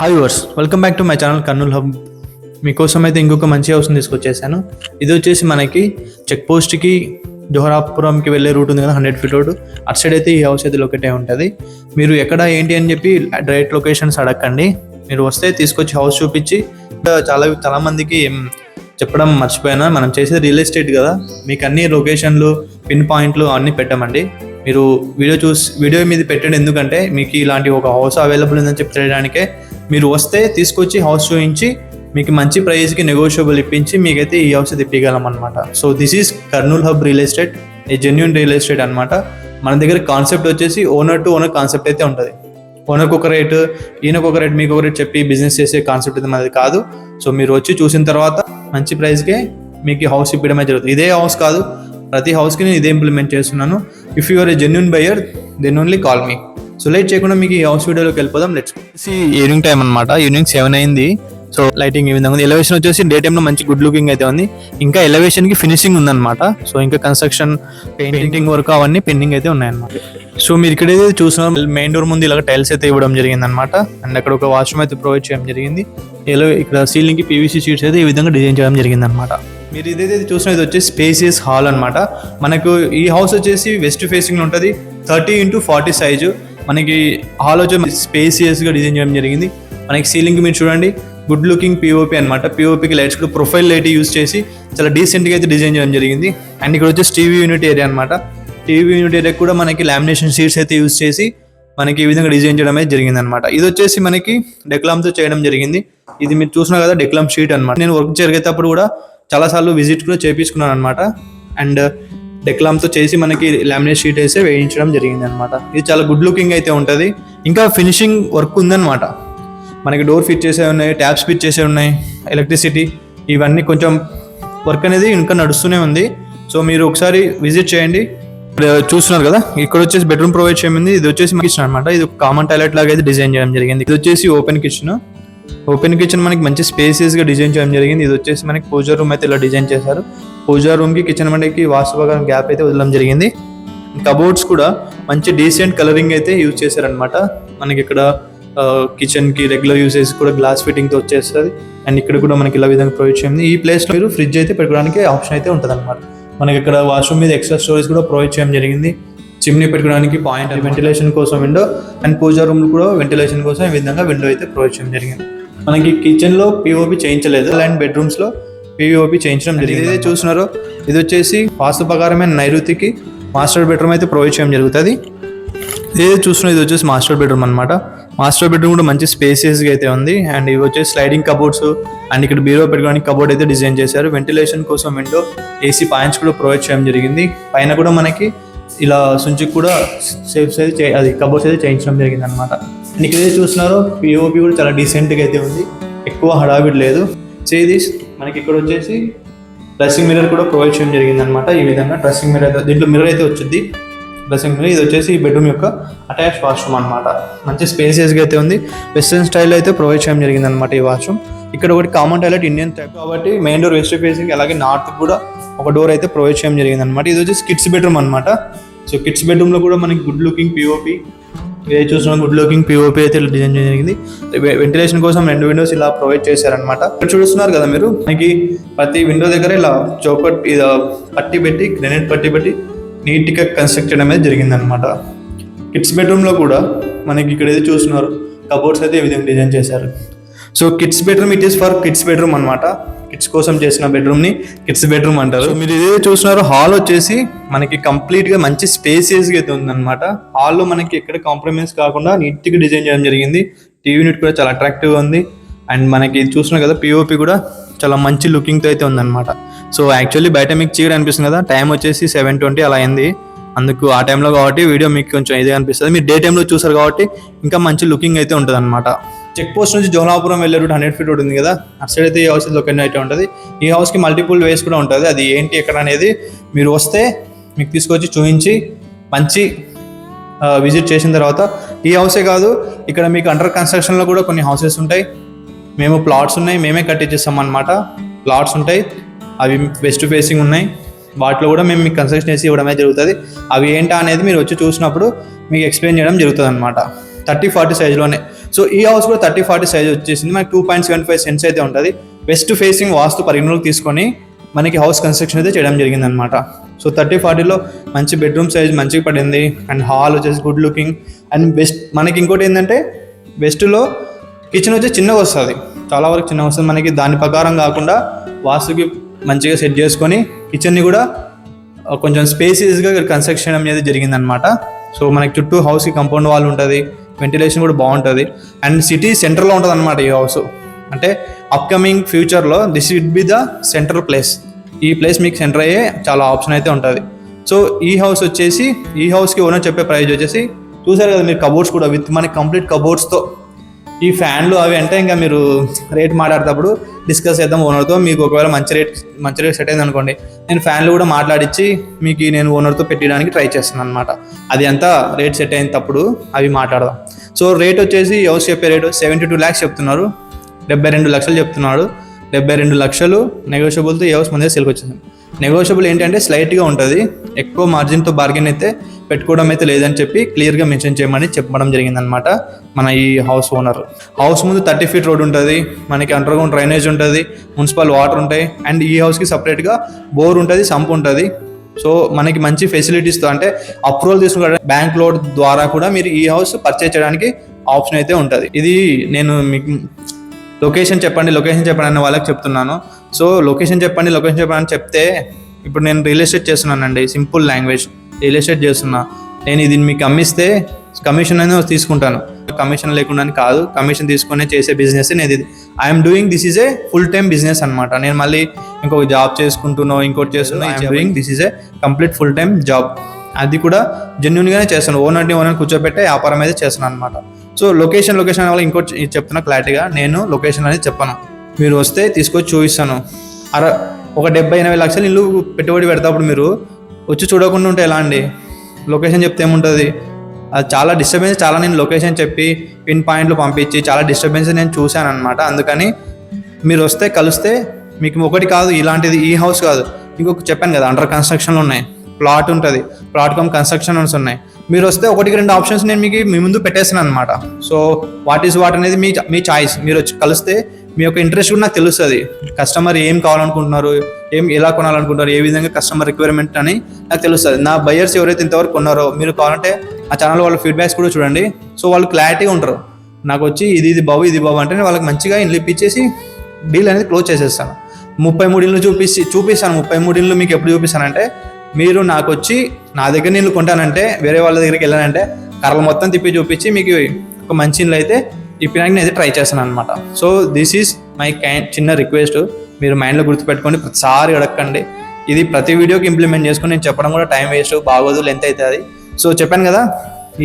Hi వర్స్, welcome back to my channel Kurnool hub. మీకోసం అయితే ఇంకొక మంచి హౌస్ని తీసుకొచ్చేసాను. ఇది వచ్చేసి మనకి చెక్ పోస్ట్కి జోహరాపురంకి వెళ్ళే రూట్ ఉంది కదా, 100 feet రోడ్. అటు సైడ్ అయితే ఈ హౌస్ అయితే లొకేట్ అయి ఉంటుంది. మీరు ఎక్కడ ఏంటి అని చెప్పి డైరెక్ట్ లొకేషన్స్ అడగండి. మీరు వస్తే తీసుకొచ్చి హౌస్ చూపించి చాలా మందికి చెప్పడం మర్చిపోయినా, మనం చేసేది రియల్ ఎస్టేట్ కదా, మీకు అన్ని లొకేషన్లు పిన్ పాయింట్లు అన్నీ పెట్టామండి. మీరు వీడియో మీద పెట్టండి, ఎందుకంటే మీకు ఇలాంటి ఒక హౌస్ అవైలబుల్ ఉందని చెప్పి చేయడానికే. మీరు వస్తే తీసుకొచ్చి హౌస్ చూపించి మీకు మంచి ప్రైస్కి నెగోషియబుల్ ఇప్పించి మీకైతే ఈ హౌస్ తిప్పగలం అనమాట. So this is Kurnool hub real estate, A genuine real estate అనమాట. మన దగ్గర కాన్సెప్ట్ వచ్చేసి ఓనర్ టు ఓనర్ కాన్సెప్ట్ అయితే ఉంటుంది. ఓనర్కి ఒక రేటు, ఈయనకు ఒక రేట్, మీకు ఒక రేట్ చెప్పి బిజినెస్ చేసే కాన్సెప్ట్ అయితే మనది కాదు. సో మీరు వచ్చి చూసిన తర్వాత మంచి ప్రైస్కే మీకు హౌస్ ఇప్పడమే జరుగుతుంది. ఇదే హౌస్ కాదు, ప్రతి హౌస్కి నేను ఇదే ఇంప్లిమెంట్ చేస్తున్నాను. If you are a genuine buyer then only call me. So late చేయకుండా మీకు ఈ హౌస్ వీడియోలోకి వెళ్ళిపోదాం. లెట్స్ ఈవినింగ్ టైం అనమాట. ఈవినింగ్ 7 అయింది. సో లైటింగ్ ఈ విధంగా ఉంది. ఎలివేషన్ వచ్చేసి డే టైంలో మంచి గుడ్ లుకింగ్ అయితే ఉంది. ఇంకా ఎలివేషన్కి ఫినిషింగ్ ఉందన్నమాట. సో ఇంకా కన్స్ట్రక్షన్ పెయింటింగ్ వర్క్ అవన్నీ పెండింగ్ అయితే ఉన్నాయన్నమాట. సో మీరు ఇక్కడైతే చూస్తున్నారు, మెయిన్ డోర్ ముందు ఇలా టైల్స్ అయితే ఇవ్వడం జరిగింది అనమాట. అండ్ అక్కడ ఒక వాష్రూమ్ అయితే ప్రొవైడ్ చేయడం జరిగింది. ఇక్కడ సీలింగ్కి పీవీసీ షీట్స్ అయితే ఈ విధంగా డిజైన్ చేయడం జరిగింది అనమాట. మీరు ఇదైతే చూసిన ఇది వచ్చేసి స్పేసియస్ హాల్ అనమాట. మనకు ఈ హౌస్ వచ్చేసి వెస్ట్ ఫేసింగ్ ఉంటుంది. 30x40 size. మనకి హాల్ వచ్చి స్పేసియస్గా డిజైన్ చేయడం జరిగింది. మనకి సీలింగ్ మీరు చూడండి, గుడ్ లుకింగ్ పిఓపి అనమాట. పిఓపికి లైట్స్ కూడా ప్రొఫైల్ లైట్ యూస్ చేసి చాలా డీసెంట్గా అయితే డిజైన్ చేయడం జరిగింది. అండ్ ఇక్కడ వచ్చేసి టీవీ యూనిట్ ఏరియా అనమాట. టీవీ యూనిట్ ఏరియా కూడా మనకి లామినేషన్ షీట్స్ అయితే యూస్ చేసి మనకి ఈ విధంగా డిజైన్ చేయడం అయితే జరిగింది అనమాట. ఇది వచ్చేసి మనకి డెక్లామ్తో చేయడం జరిగింది. ఇది మీరు చూసినా కదా డెక్లామ్ షీట్ అనమాట. నేను వర్క్ జరిగేటప్పుడు కూడా చాలాసార్లు విజిట్ కూడా చేయించుకున్నాను అనమాట. అండ్ డెక్లామ్తో చేసి మనకి లామినేట్ షీట్ వేసి వేయించడం జరిగింది అనమాట. ఇది చాలా గుడ్ లుకింగ్ అయితే ఉంటుంది. ఇంకా ఫినిషింగ్ వర్క్ ఉందన్నమాట. మనకి డోర్ ఫిట్ చేసే ఉన్నాయి, ట్యాప్స్ ఫిట్ చేసే ఉన్నాయి, ఎలక్ట్రిసిటీ ఇవన్నీ కొంచెం వర్క్ అనేది ఇంకా నడుస్తూనే ఉంది. సో మీరు ఒకసారి విజిట్ చేయండి. చూస్తున్నారు కదా, ఇక్కడ వచ్చేసి బెడ్రూమ్ ప్రొవైడ్ చేయమంది. ఇది వచ్చేసి కిచెన్ అనమాట. ఇది ఒక కామన్ టాయిలెట్ లాగా అయితే డిజైన్ చేయడం జరిగింది. ఇది వచ్చేసి ఓపెన్ కిచెన్ మనకి మంచి స్పేసియస్గా డిజైన్ చేయడం జరిగింది. ఇది వచ్చేసి మనకి పూజా రూమ్ అయితే ఇలా డిజైన్ చేశారు. పూజా రూమ్కి కిచెన్ మనకి వాస్తు ప్రకారం గ్యాప్ అయితే వదలడం జరిగింది. కబోర్డ్స్ కూడా మంచి డీసెంట్ కలరింగ్ అయితే యూజ్ చేశారనమాట. మనకి ఇక్కడ కిచెన్కి రెగ్యులర్ యూసేజ్ కూడా గ్లాస్ ఫిట్టింగ్తో వచ్చేస్తుంది. అండ్ ఇక్కడ కూడా మనకి ఇలా విధంగా ప్రొవైడ్ చేయండి. ఈ ప్లేస్లో మీరు ఫ్రిడ్జ్ అయితే పెట్టుకోవడానికి ఆప్షన్ అయితే ఉంటుంది అనమాట. మనకి ఇక్కడ వాష్రూమ్ మీద ఎక్స్ట్రా స్టోరేజ్ కూడా ప్రొవైడ్ చేయడం జరిగింది. చిమ్నీ పెట్టుకోవడానికి పాయింట్, వెంటిలేషన్ కోసం విండో, అండ్ పూజా రూమ్ కూడా వెంటిలేషన్ కోసం ఈ విధంగా విండో అయితే ప్రొవైడ్ చేయడం జరిగింది. మనకి కిచెన్లో పిఓపి చేయించలేదు, అండ్ బెడ్రూమ్స్లో పిఓపి చేయించడం జరిగింది. ఏదైతే చూస్తున్నారో ఇది వచ్చేసి వాస్తు ప్రకారమైన నైరుతికి మాస్టర్ బెడ్రూమ్ అయితే ప్రొవైడ్ చేయడం జరుగుతుంది. ఏదైతే చూస్తున్నా ఇది వచ్చేసి మాస్టర్ బెడ్రూమ్ అనమాట. మాస్టర్ బెడ్రూమ్ కూడా మంచి స్పేసియస్గా అయితే ఉంది. అండ్ ఇవి వచ్చేసి స్లైడింగ్ కబోర్డ్స్, అండ్ ఇక్కడ బీరో పెట్టుకోవడానికి కబోర్డ్ అయితే డిజైన్ చేశారు. వెంటిలేషన్ కోసం విండో, ఏసీ పాయింట్స్ కూడా ప్రొవైడ్ చేయడం జరిగింది. పైన కూడా మనకి ఇలా సుంచుకి కూడా సేఫ్స్ అయితే కబోర్డ్స్ అయితే చేయించడం జరిగింది అనమాట. అండ్ ఇక్కడ ఏదైతే చూస్తున్నారో పిఓపి కూడా చాలా డీసెంట్గా అయితే ఉంది, ఎక్కువ హడావిడి లేదు. చేదిస్ మనకి ఇక్కడ వచ్చేసి డ్రెస్సింగ్ మిర్రర్ కూడా ప్రొవైడ్ చేయడం జరిగింది అనమాట. ఈ విధంగా డ్రెస్సింగ్ మిర్రర్ అయితే, దీంట్లో మిర్రర్ అయితే వచ్చింది డ్రెస్సింగ్ మిర్రర్. ఇది వచ్చేసి ఈ బెడ్రూమ్ యొక్క అటాచ్ వాష్రూమ్ అనమాట. మంచి స్పేసియస్గా అయితే ఉంది. వెస్టర్న్ స్టైల్ అయితే ప్రొవైడ్ చేయడం జరిగింది అనమాట ఈ వాష్రూమ్. ఇక్కడ ఒకటి కామన్ టాయిలెట్ ఇండియన్ టైప్ కాబట్టి మెయిన్ డోర్ వెస్ట్ ఫేసింగ్, అలాగే నార్త్ కూడా ఒక డోర్ అయితే ప్రొవైడ్ చేయడం జరిగింది అనమాట. ఇది వచ్చేసి కిడ్స్ బెడ్రూమ్ అనమాట. సో కిడ్స్ బెడ్రూమ్లో కూడా మనకి గుడ్ లుకింగ్ పిఓపి, ఏ చూసిన గుడ్ లుకింగ్ పిఓపి అయితే డిజైన్ చేయడం జరిగింది. వెంటిలేషన్ కోసం 2 విండోస్ ఇలా ప్రొవైడ్ చేశారనమాట. ఇక్కడ చూస్తున్నారు కదా మీరు, మనకి ప్రతి విండో దగ్గర ఇలా చౌకట్ పట్టి పెట్టి, గ్రెనైట్ పట్టి పెట్టి నీట్గా కన్స్ట్రక్ట్ చేయడం అనేది జరిగింది అనమాట. కిడ్స్ బెడ్రూమ్లో కూడా మనకి ఇక్కడ ఏదో చూస్తున్నారు కబోర్డ్స్ అయితే ఈ విధంగా డిజైన్ చేశారు. So kids bedroom it is for kids bedroom అనమాట. కిడ్స్ కోసం చేసిన బెడ్రూమ్ని కిడ్స్ బెడ్రూమ్ అంటారు. సో మీరు ఇదే చూస్తున్నారు, హాల్ వచ్చేసి మనకి కంప్లీట్గా మంచి స్పేసియస్గా అయితే ఉందన్నమాట. హాల్లో మనకి ఎక్కడ కాంప్రమైజ్ కాకుండా నీట్గా డిజైన్ చేయడం జరిగింది. టీవీ యూనిట్ కూడా చాలా అట్రాక్టివ్గా ఉంది. అండ్ మనకి చూస్తున్నాం కదా పిఓపి కూడా చాలా మంచి లుకింగ్తో అయితే ఉందన్నమాట. సో యాక్చువల్లీ బయట మీకు చీకటి అనిపిస్తుంది కదా, టైం వచ్చేసి 7:20 అలా అయింది. అందుకు ఆ టైంలో కాబట్టి వీడియో మీకు కొంచెం ఇదే అనిపిస్తుంది. మీరు డే టైంలో చూసారు కాబట్టి ఇంకా మంచి లుకింగ్ అయితే ఉంటుంది అనమాట. చెక్ పోస్ట్ నుంచి జోహరాపురం వెళ్ళే రూట్ 100 feet రోడ్ ఉంది కదా, అటు సైడ్ అయితే ఈ హౌస్ లొకేట్ అయితే ఉంటుంది. ఈ హౌస్కి మల్టిపుల్ వేస్ కూడా ఉంటుంది. అది ఏంటి ఎక్కడ అనేది మీరు వస్తే మీకు తీసుకొచ్చి చూపించి మంచి విజిట్ చేసిన తర్వాత, ఈ హౌసే కాదు ఇక్కడ మీకు అండర్ కన్స్ట్రక్షన్లో కూడా కొన్ని హౌసెస్ ఉంటాయి. మేము ప్లాట్స్ ఉన్నాయి, మేమే కట్టించేస్తాం అనమాట. ప్లాట్స్ ఉంటాయి, అవి వెస్ట్ ఫేసింగ్ ఉన్నాయి. వాటిలో కూడా మేము మీకు కన్స్ట్రక్షన్ చేసి ఇవ్వడమే జరుగుతుంది. అవి ఏంటా అనేది మీరు వచ్చి చూసినప్పుడు మీకు ఎక్స్ప్లెయిన్ చేయడం జరుగుతుంది అనమాట. 30-40 సైజులోనే సో ఈ హౌస్ కూడా 30-40 సైజ్ వచ్చేసింది. మనకి 2.75 సెంట్స్ అయితే ఉంటుంది. వెస్ట్ ఫేసింగ్ వాస్తు పరిగణలోకి తీసుకొని మనకి హౌస్ కన్స్ట్రక్షన్ అయితే చేయడం జరిగింది అనమాట. సో 30-40లో మంచి బెడ్రూమ్ సైజ్ మంచిగా పడింది. అండ్ హాల్ వచ్చేసి గుడ్ లుకింగ్. అండ్ వెస్ట్ మనకి ఇంకోటి ఏంటంటే వెస్ట్లో కిచెన్ వచ్చి చిన్నగా వస్తుంది, చాలా వరకు చిన్నగా వస్తుంది. మనకి దాని ప్రకారం కాకుండా వాస్తుకి మంచిగా సెట్ చేసుకొని కిచెన్ని కూడా కొంచెం స్పేసియస్గా కన్స్ట్రక్షన్ అనేది జరిగిందనమాట. సో మనకి చుట్టూ హౌస్కి కాంపౌండ్ వాల్ ఉంటుంది, వెంటిలేషన్ కూడా బాగుంటుంది. అండ్ సిటీ సెంటర్లో ఉంటుంది అనమాట ఈ హౌస్. అంటే అప్కమింగ్ ఫ్యూచర్లో this విడ్ be the central place. ఈ ప్లేస్ మీకు సెంటర్ అయ్యే చాలా ఆప్షన్ అయితే ఉంటుంది. సో ఈ హౌస్ వచ్చేసి ఈ హౌస్కి ఓనర్ చెప్పే ప్రైస్ వచ్చేసి చూసారు కదా మీరు, కబోర్డ్స్ కూడా విత్ మనకి కంప్లీట్ కబోర్డ్స్తో. ఈ ఫ్యాన్లు అవి అంటే ఇంకా మీరు రేట్ మాట్లాడేటప్పుడు డిస్కస్ చేద్దాం ఓనర్తో. మీకు ఒకవేళ మంచి రేట్ సెట్ అయింది అనుకోండి, నేను ఫ్యాన్లు కూడా మాట్లాడించి మీకు నేను ఓనర్తో పెట్టడానికి ట్రై చేస్తున్నాను అనమాట. అది ఎంత రేట్ సెట్ అయినప్పుడు అవి మాట్లాడదాం. సో రేట్ వచ్చేసి హౌస్ చెప్పే రేటు 72 lakhs చెప్తున్నారు, 72 లక్షలు చెప్తున్నాడు. 72 లక్షలు నెగోషియబుల్తో ఈ హౌస్ ముందే సేల్కి వచ్చేసింది. నెగోషియబుల్ ఏంటంటే స్లైట్గా ఉంటుంది, ఎక్కువ మార్జిన్తో బార్గెన్ అయితే పెట్టుకోవడం అయితే లేదని చెప్పి క్లియర్గా మెన్షన్ చేయమని చెప్పడం జరిగిందనమాట మన ఈ హౌస్ ఓనర్. హౌస్ ముందు 30 feet రోడ్ ఉంటుంది, మనకి అండర్గ్రౌండ్ డ్రైనేజ్ ఉంటుంది, మున్సిపల్ వాటర్ ఉంటాయి. అండ్ ఈ హౌస్కి సపరేట్గా బోర్ ఉంటుంది, సంప్ ఉంటుంది. సో మనకి మంచి ఫెసిలిటీస్తో అంటే అప్రూవల్ తీసుకున్న బ్యాంక్ లోన్ ద్వారా కూడా మీరు ఈ హౌస్ పర్చేజ్ చేయడానికి ఆప్షన్ అయితే ఉంటుంది. ఇది నేను మీకు లొకేషన్ చెప్పండి అనే వాళ్ళకి చెప్తున్నాను. సో లొకేషన్ చెప్పండి అని చెప్తే ఇప్పుడు నేను రియల్ ఎస్టేట్ చేస్తున్నానండి, సింపుల్ లాంగ్వేజ్ రియల్ ఎస్టేట్ చేస్తున్నా. నేను ఇది మీకు అమ్మిస్తే కమిషన్ అనేది తీసుకుంటాను, కమిషన్ లేకుండా కాదు, కమిషన్ తీసుకునే చేసే బిజినెస్ నేను ఇది. I'm doing this is a full time business అనమాట. నేను మళ్ళీ ఇంకొక జాబ్ చేసుకుంటున్నాను, ఇంకోటి చేస్తున్నాను. I'm doing this is a complete full time job. అది కూడా జెన్యున్గానే చేస్తాను, ఓనర్ని కూర్చోబెట్టే వ్యాపారం అయితే చేస్తున్నాను అనమాట. సో లొకేషన్ వల్ల ఇంకోటి చెప్తున్నా క్లారిటీగా, నేను లొకేషన్ అనేది చెప్పను. మీరు వస్తే తీసుకొచ్చి చూపిస్తాను. ఒక 70-80 లక్షలు ఇల్లు పెట్టుబడి పెడతాప్పుడు మీరు వచ్చి చూడకుండా ఉంటే ఎలా అండి? లొకేషన్ చెప్తే ఏముంటుంది? అది చాలా డిస్టర్బెన్స్. చాలా నేను లొకేషన్ చెప్పి పిన్ పాయింట్లు పంపించి చాలా డిస్టర్బెన్స్ నేను చూశాను అనమాట. అందుకని మీరు వస్తే కలిస్తే మీకు ఒకటి కాదు ఇలాంటిది, ఈ హౌస్ కాదు, ఇంకొక చెప్పాను కదా అండర్ కన్స్ట్రక్షన్లో ఉన్నాయి, ప్లాట్ ఉంటుంది, ప్లాట్ కమ్ కన్స్ట్రక్షన్స్ ఉన్నాయి. మీరు వస్తే 1-2 ఆప్షన్స్ నేను మీ ముందు పెట్టేస్తాను అనమాట. సో వాట్ అనేది మీ చాయిస్. మీరు వచ్చి కలిస్తే మీ యొక్క ఇంట్రెస్ట్ కూడా నాకు తెలుస్తుంది. కస్టమర్ ఏం కావాలనుకుంటున్నారు, ఎలా కొనాలనుకుంటున్నారు, ఏ విధంగా కస్టమర్ రిక్వైర్మెంట్ అని నాకు తెలుస్తుంది. నా బయర్స్ ఎవరైతే ఇంతవరకు కొన్నారో మీరు కావాలంటే ఆ ఛానల్ వాళ్ళ ఫీడ్బ్యాక్స్ కూడా చూడండి. సో వాళ్ళు క్లారిటీగా ఉంటారు. నాకు వచ్చి ఇది బాబు అంటే నేను వాళ్ళకి మంచిగా ఇల్లు ఇప్పించేసి డీల్ అనేది క్లోజ్ చేసేస్తాను. 33 ఇళ్ళు చూపిస్తాను. 33 ఇళ్ళు మీకు ఎప్పుడు చూపిస్తానంటే, మీరు నాకు వచ్చి నా దగ్గర నీళ్ళు కొంటానంటే, వేరే వాళ్ళ దగ్గరికి వెళ్ళానంటే కర్రలు మొత్తం తిప్పి చూపించి మీకు ఒక మంచి ఇల్లు అయితే ఇప్పడానికి నేను ట్రై చేస్తాను అనమాట. సో దిస్ ఈజ్ మై చిన్న రిక్వెస్ట్. మీరు మైండ్లో గుర్తుపెట్టుకోండి, ప్రతిసారి అడగండి. ఇది ప్రతి వీడియోకి ఇంప్లిమెంట్ చేసుకుని నేను చెప్పడం కూడా టైం వేస్ట్, బాగోదు, లెంత్ అవుతుంది. సో చెప్పాను కదా,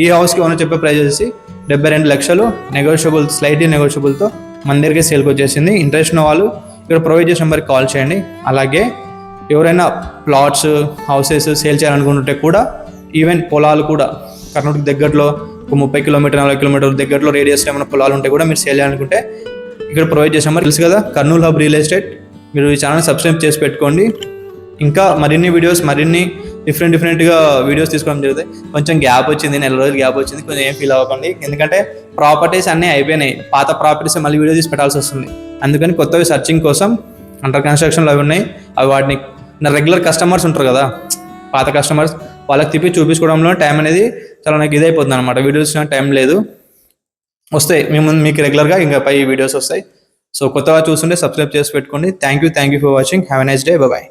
ఈ హౌస్కి ఓనర్ చెప్పే ప్రైస్ వచ్చేసి 72 లక్షలు స్లైట్లీ నెగోషియబుల్తో మన దగ్గరికి సేల్కి వచ్చేసింది. ఇంట్రెస్ట్ ఉన్న వాళ్ళు ఇక్కడ ప్రొవైడ్ చేసిన నెంబర్కి కాల్ చేయండి. అలాగే ఎవరైనా ప్లాట్స్, హౌసెస్ సేల్ చేయాలనుకుంటుంటే కూడా, ఈవెన్ పొలాలు కూడా కర్ణాటక దగ్గరలో ఒక 30 కిలోమీటర్ 40 కిలోమీటర్ల దగ్గరలో రేడియస్లో ఏమైనా పొలాలు ఉంటే కూడా మీరు సేల్ చేయాలనుకుంటే ఇక్కడ ప్రొవైడ్ చేసిన నెంబర్ తెలుసు కదా, కర్నూలు హబ్ రియల్ ఎస్టేట్. మీరు ఈ ఛానల్ సబ్స్క్రైబ్ చేసి పెట్టుకోండి. ఇంకా మరిన్ని వీడియోస్, మరిన్ని డిఫరెంట్గా వీడియోస్ తీసుకోవడం జరుగుతాయి. కొంచెం గ్యాప్ వచ్చింది, నెల రోజులు గ్యాప్ వచ్చింది, కొంచెం ఏం ఫీల్ అవ్వకండి. ఎందుకంటే ప్రాపర్టీస్ అన్నీ అయిపోయినాయి, పాత ప్రాపర్టీస్ మళ్ళీ వీడియో తీసి పెట్టాల్సి వస్తుంది. అందుకని కొత్తవి సర్చింగ్ కోసం అండర్ కన్స్ట్రక్షన్లో అవి ఉన్నాయి. అవి వాటిని నా రెగ్యులర్ కస్టమర్స్ ఉంటారు కదా, పాత కస్టమర్స్, వాళ్ళకి తిప్పి చూపించుకోవడంలో టైం అనేది చాలా నాకు ఇదైపోతుంది అనమాట. వీడియోస్ టైం లేదు, వస్తాయి మీకు రెగ్యులర్గా ఇంకా పై వీడియోస్ వస్తాయి. సో కొత్తగా చూస్తుంటే సబ్స్క్రైబ్ చేసి పెట్టుకోండి. Thank you for watching. Have a nice day. Bye.